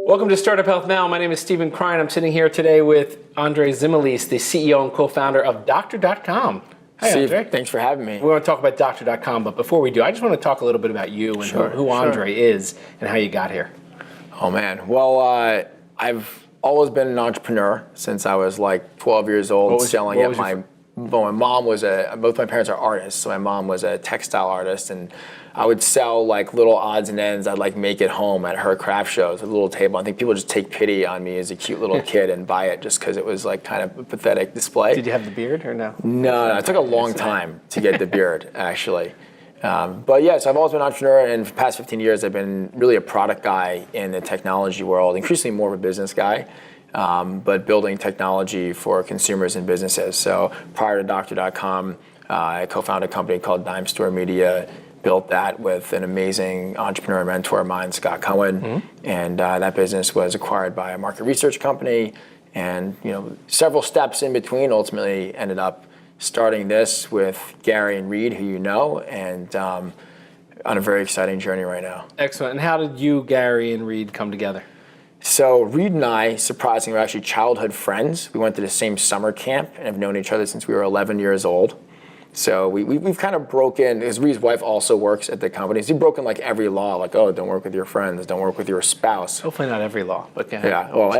Welcome to Startup Health Now. My name is Stephen Krein. I'm sitting here today with Andrei Zimiles, the CEO and co-founder of Doctor.com. Hi, Steve, Andrei. thanks for having me. We want to talk about Doctor.com, but before we do, I just want to talk a little bit about you and who Andrei is and how you got here. Oh man, well, I've always been an entrepreneur since I was like 12 years old, my mom was both my parents are artists, so my mom was a textile artist, and I would sell like little odds and ends I'd like make at home at her craft shows, a little table. I think people just take pity on me as a cute little kid and buy it just because it was like kind of a pathetic display. Did you have the beard or no? No, it took a long time to get the beard, actually. But yes, I've always been an entrepreneur, and for the past 15 years, I've been really a product guy in the technology world, increasingly more of a business guy, but building technology for consumers and businesses. So prior to Doctor.com, I co-founded a company called Dime Store Media, built that with an amazing entrepreneur and mentor of mine, Scott Cohen, and that business was acquired by a market research company, and several steps in between ultimately ended up starting this with Gary and Reed, who you know, and on a very exciting journey right now. Excellent. And how did you, Gary, and Reed come together? So Reed and I, surprisingly, were actually childhood friends. We went to the same summer camp and have known each other since we were 11 years old. So we've kind of broken, because Reed's wife also works at the company, so we've broken like every law, like, oh, don't work with your friends, don't work with your spouse. Hopefully not every law, but yeah, well,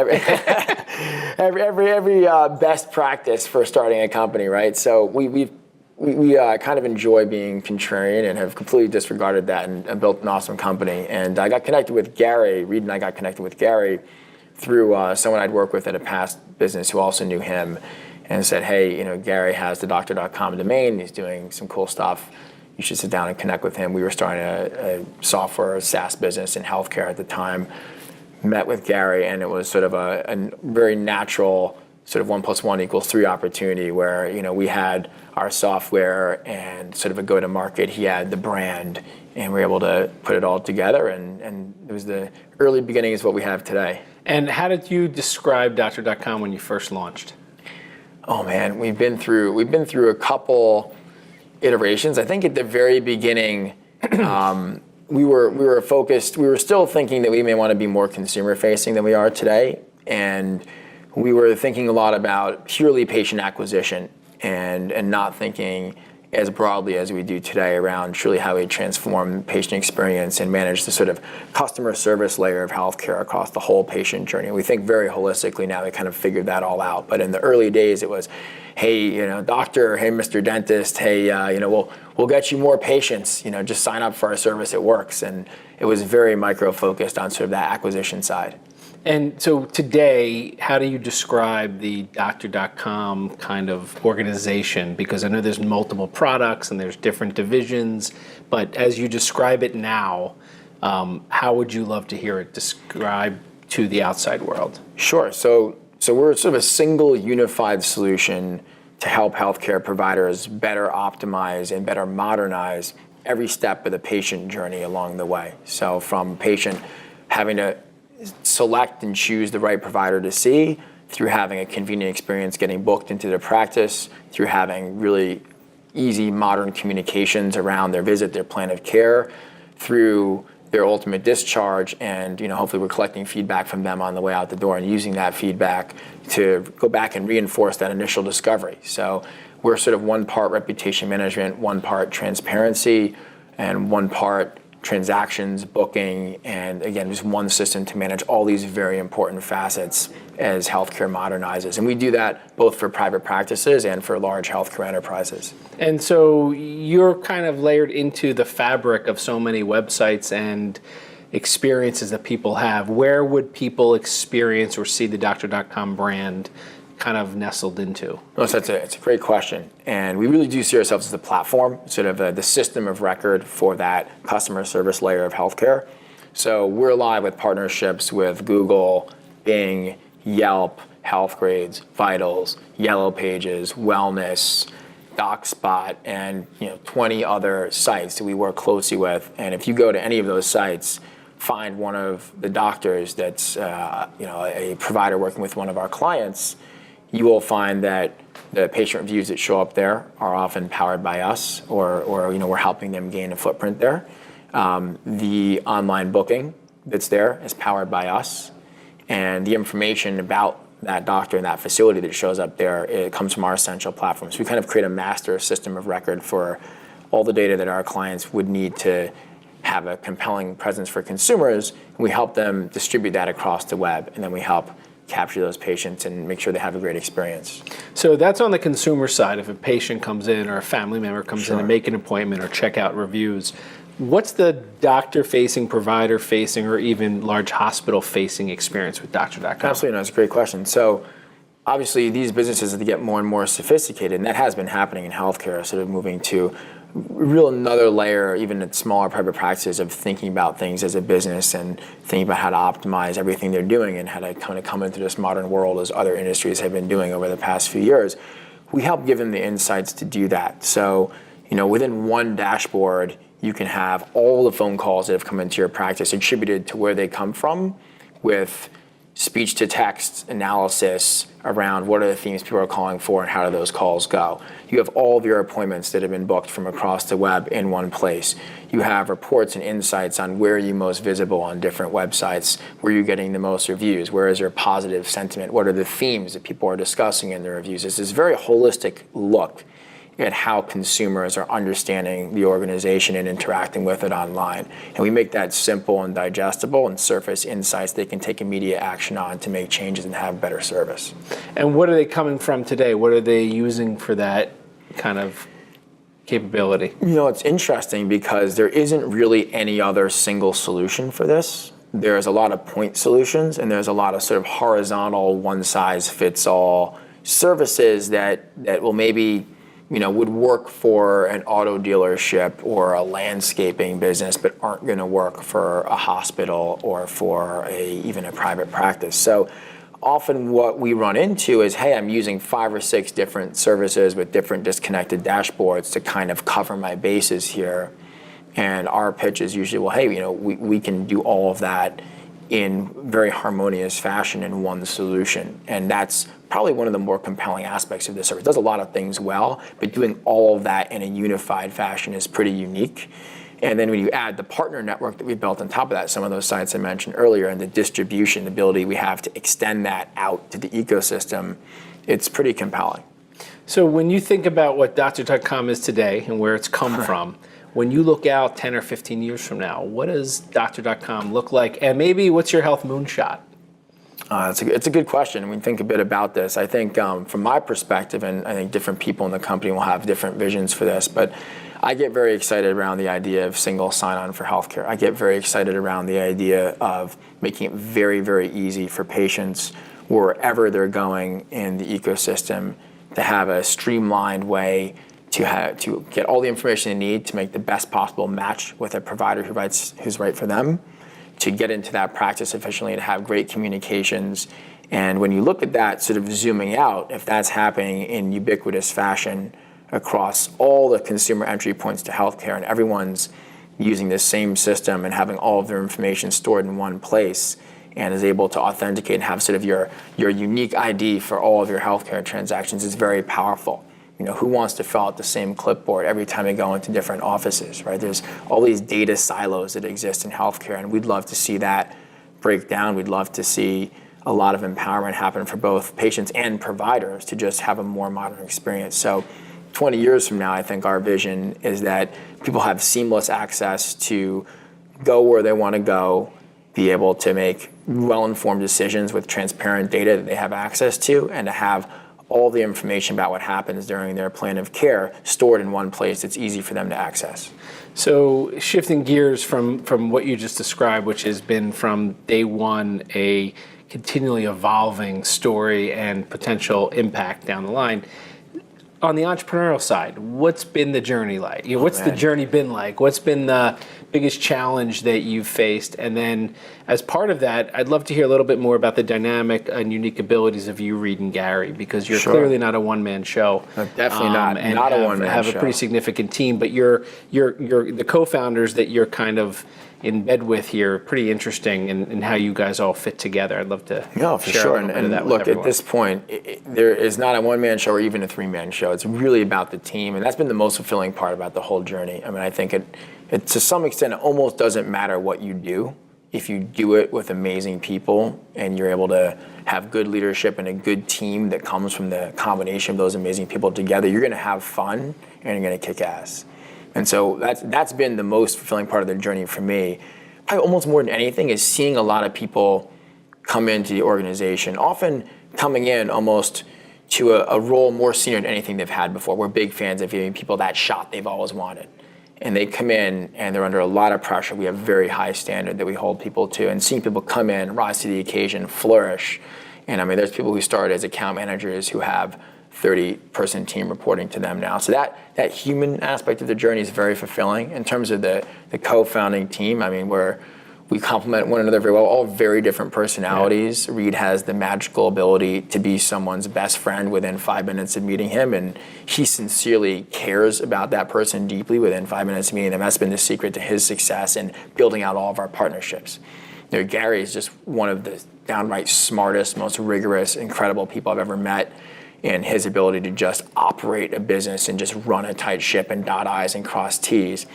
every best practice for starting a company, right? So we kind of enjoy being contrarian and have completely disregarded that and built an awesome company. And I got connected with Gary, Reed and I got connected with Gary through someone I'd worked with at a past business who also knew him, and said, hey, Gary has the Doctor.com domain, he's doing some cool stuff, you should sit down and connect with him. We were starting a software SaaS business in healthcare at the time. Met with Gary, and it was sort of a very natural sort of 1 + 1 = 3 opportunity where, we had our software and sort of a go-to-market, he had the brand, and we were able to put it all together, and it was the early beginnings of what we have today. And how did you describe Doctor.com when you first launched? Oh man, we've been through a couple iterations. I think at the very beginning, we were focused. We were still thinking that we may want to be more consumer facing than we are today, and we were thinking a lot about purely patient acquisition and not thinking as broadly as we do today around truly how we transform patient experience and manage the sort of customer service layer of healthcare across the whole patient journey. We think very holistically now. We kind of figured that all out. But in the early days, it was, hey, doctor, hey, Mr. Dentist, hey, we'll get you more patients. Just sign up for our service. It works. And it was very micro focused on sort of that acquisition side. And so today, how do you describe the Doctor.com kind of organization? Because I know there's multiple products and there's different divisions, but as you describe it now, how would you love to hear it described to the outside world? Sure. So we're sort of a single unified solution to help healthcare providers better optimize and better modernize every step of the patient journey along the way. So from patient having to select and choose the right provider to see, through having a convenient experience getting booked into their practice, through having really easy modern communications around their visit, their plan of care, through their ultimate discharge, and hopefully we're collecting feedback from them on the way out the door and using that feedback to go back and reinforce that initial discovery. So we're sort of one part reputation management, one part transparency, and one part transactions, booking, and again, just one system to manage all these very important facets as healthcare modernizes. And we do that both for private practices and for large healthcare enterprises. And so you're kind of layered into the fabric of so many websites and experiences that people have. Where would people experience or see the Doctor.com brand kind of nestled into? Well, it's a great question. And we really do see ourselves as a platform, sort of the system of record for that customer service layer of healthcare. So we're live with partnerships with Google, Bing, Yelp, Healthgrades, Vitals, Yellow Pages, Wellness, DocSpot, and 20 other sites that we work closely with. And if you go to any of those sites, find one of the doctors that's a provider working with one of our clients, you will find that the patient reviews that show up there are often powered by us, or we're helping them gain a footprint there. The online booking that's there is powered by us, and the information about that doctor and that facility that shows up there, it comes from our central platform. So we kind of create a master system of record for all the data that our clients would need to have a compelling presence for consumers. We help them distribute that across the web, and then we help capture those patients and make sure they have a great experience. So that's on the consumer side. If a patient comes in or a family member comes in and make an appointment or check out reviews, what's the doctor-facing, provider-facing, or even large hospital-facing experience with Doctor.com? Absolutely, no, that's a great question. So obviously these businesses, as they get more and more sophisticated, and that has been happening in healthcare, sort of moving to real another layer, even at smaller private practices, of thinking about things as a business and thinking about how to optimize everything they're doing and how to kind of come into this modern world as other industries have been doing over the past few years. We help give them the insights to do that. So, within one dashboard, you can have all the phone calls that have come into your practice attributed to where they come from, with speech to text analysis around what are the themes people are calling for and how do those calls go. You have all of your appointments that have been booked from across the web in one place. You have reports and insights on where are you most visible on different websites, where you're getting the most reviews, where is your positive sentiment, what are the themes that people are discussing in the reviews. It's this very holistic look at how consumers are understanding the organization and interacting with it online. And we make that simple and digestible and surface insights they can take immediate action on to make changes and have better service. And what are they coming from today? What are they using for that kind of capability? It's interesting because there isn't really any other single solution for this. There's a lot of point solutions, and there's a lot of sort of horizontal one-size-fits-all services that will maybe would work for an auto dealership or a landscaping business, but aren't going to work for a hospital or for even a private practice. So often what we run into is, hey, I'm using 5 or 6 different services with different disconnected dashboards to kind of cover my bases here. And our pitch is usually, well, hey, we can do all of that in very harmonious fashion in one solution. And that's probably one of the more compelling aspects of this service. It does a lot of things well, but doing all of that in a unified fashion is pretty unique. And then when you add the partner network that we built on top of that, some of those sites I mentioned earlier, and the distribution ability we have to extend that out to the ecosystem, it's pretty compelling. So when you think about what Doctor.com is today and where it's come from, when you look out 10 or 15 years from now, what does Doctor.com look like? And maybe what's your health moonshot? It's a good question. When we think a bit about this, I think from my perspective, and I think different people in the company will have different visions for this, but I get very excited around the idea of single sign-on for healthcare. I get very excited around the idea of making it very, very easy for patients wherever they're going in the ecosystem to have a streamlined way to get all the information they need to make the best possible match with a provider who's right for them, to get into that practice efficiently, to have great communications. And when you look at that, sort of zooming out, if that's happening in ubiquitous fashion across all the consumer entry points to healthcare, and everyone's using this same system and having all of their information stored in one place, and is able to authenticate and have sort of your unique ID for all of your healthcare transactions, is very powerful. Who wants to fill out the same clipboard every time they go into different offices, right? There's all these data silos that exist in healthcare, and we'd love to see that break down. We'd love to see a lot of empowerment happen for both patients and providers to just have a more modern experience. So 20 years from now, I think our vision is that people have seamless access to go where they want to go, be able to make well-informed decisions with transparent data that they have access to, and to have all the information about what happens during their plan of care stored in one place that's easy for them to access. So shifting gears from what you just described, which has been from day one a continually evolving story and potential impact down the line, on the entrepreneurial side, what's been the journey like? What's the journey been like? What's been the biggest challenge that you've faced? And then as part of that, I'd love to hear a little bit more about the dynamic and unique abilities of you, Reed, and Gary, because you're clearly not a one-man show. No, definitely not. And not a one-man show. Have a pretty significant team, but you're the co-founders that you're kind of in bed with here, pretty interesting in how you guys all fit together. I'd love to share a little bit of that with look, everyone. at this point, there is not a one-man show or even a 3-man show. It's really about the team, and that's been the most fulfilling part about the whole journey. I mean, I think it to some extent, it almost doesn't matter what you do. if you do it with amazing people and you're able to have good leadership and a good team that comes from the combination of those amazing people together, you're going to have fun and you're going to kick ass. And so that's been the most fulfilling part of the journey for me. Probably almost more than anything is seeing a lot of people come into the organization, often coming in almost to a role more senior than anything they've had before. We're big fans of giving people that shot they've always wanted. And they come in and they're under a lot of pressure. We have very high standard that we hold people to, and seeing people come in, rise to the occasion, flourish. And I mean, there's people who started as account managers who have 30-person team reporting to them now. So that human aspect of the journey is very fulfilling. In terms of the co-founding team, I mean, we complement one another very well, all very different personalities. Yeah. Reed has the magical ability to be someone's best friend within 5 minutes of meeting him, and he sincerely cares about that person deeply within 5 minutes of meeting them. That's been the secret to his success in building out all of our partnerships. You know, Gary is just one of the downright smartest, most rigorous, incredible people I've ever met, in his ability to just operate a business and just run a tight ship and dot I's and cross T's.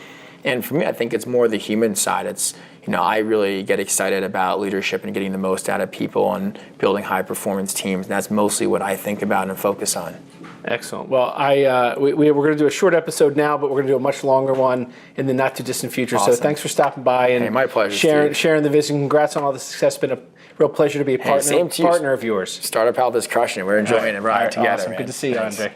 And for me, I think it's more the human side. It's, you know, I really get excited about leadership and getting the most out of people and building high performance teams. And that's mostly what I think about and focus on. Excellent. Well, we're going to do a short episode now, but we're going to do a much longer one in the not too distant future. Awesome. So thanks for stopping by and my pleasure, sharing the vision. Congrats on all the success. It's been a real pleasure to be a partner of yours. Startup Health is crushing it. We're enjoying it. We're together. Awesome. Good to see you, Andre.